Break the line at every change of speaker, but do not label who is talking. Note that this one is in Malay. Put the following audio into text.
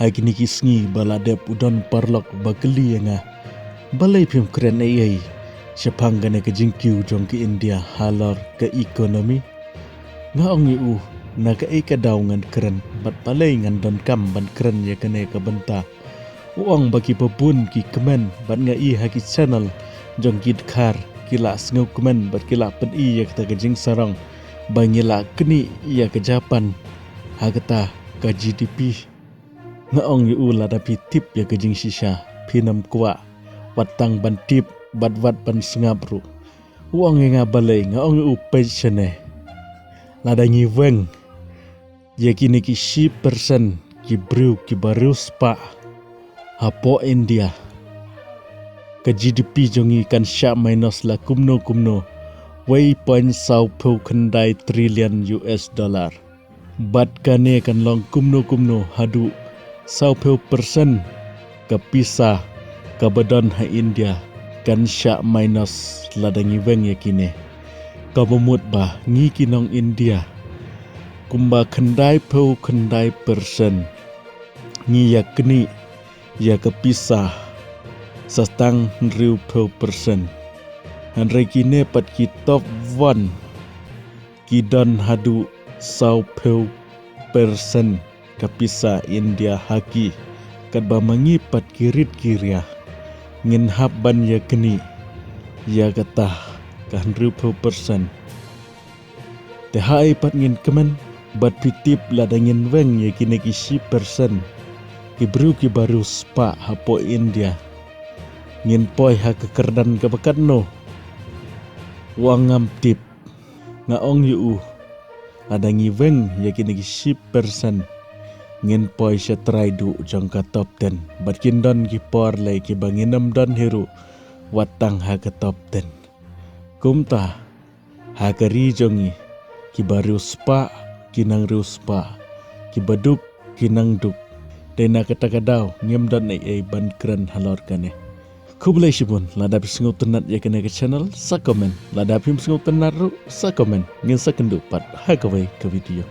hagini kisngi baladep udon parlok bageli nga balai pim keren ai siapang ke jingkiu jong ke India halor ke ekonomi nga ongi na ke ika daungan keren bat balai ngan don kam ban keren ya kene ke benta uang bagi pebun ki kemen bat nga hagi channel jong kid khar kila sngau kemen bat kila pen ya kata ke jing sarong bangila keni ya ke Japan hagata ke GDP nga ongi lada tip ya ke jing shisha pinam kwa watang ban tip bat ban sngapru uang nga balai nga ongi pensione lada ngiveng ya kini ki 10% ki brew ki baru spa hapo India ke GDP jongi kan sya minus la kumno way point sau pu kendai trilion US dollar bat kane kan long kumno hadu sau pu persen ke pisa ke badan ha India kan sya minus ladangi weng yakine kabumut bah ngi kinong India kumba kendai persen ngi yakni ya kepisah sastang riu persen andre kine pat ki top 1 kidon hadu sau persen kepisah India haki kadba mangi pat kirit kiria ngin habban ya keni ya kata kan riu persen tehai pat ngin kemen bat pitip ladangin weng ya kini ki 10% ki bru ki baru spa hapo India ngin poi ha kekerdan ke bakat no wangam tip nga ong yu ladangi weng ya kini ki 10% ngin poi sya try du jong ka top 10 bat kindon ki por lay ki banginam don hiru watang ha ke top 10 kumta ha kari jongi ki baru spa kinang riu spa ki baduk kinang duk dena kata-kadau ngem don ai ban keren halor kane kublai shibun ladap singu tenat ya kene ke channel sa komen ladap singu tenat ru sa komen ngin sa kendu pat ha kawai ke video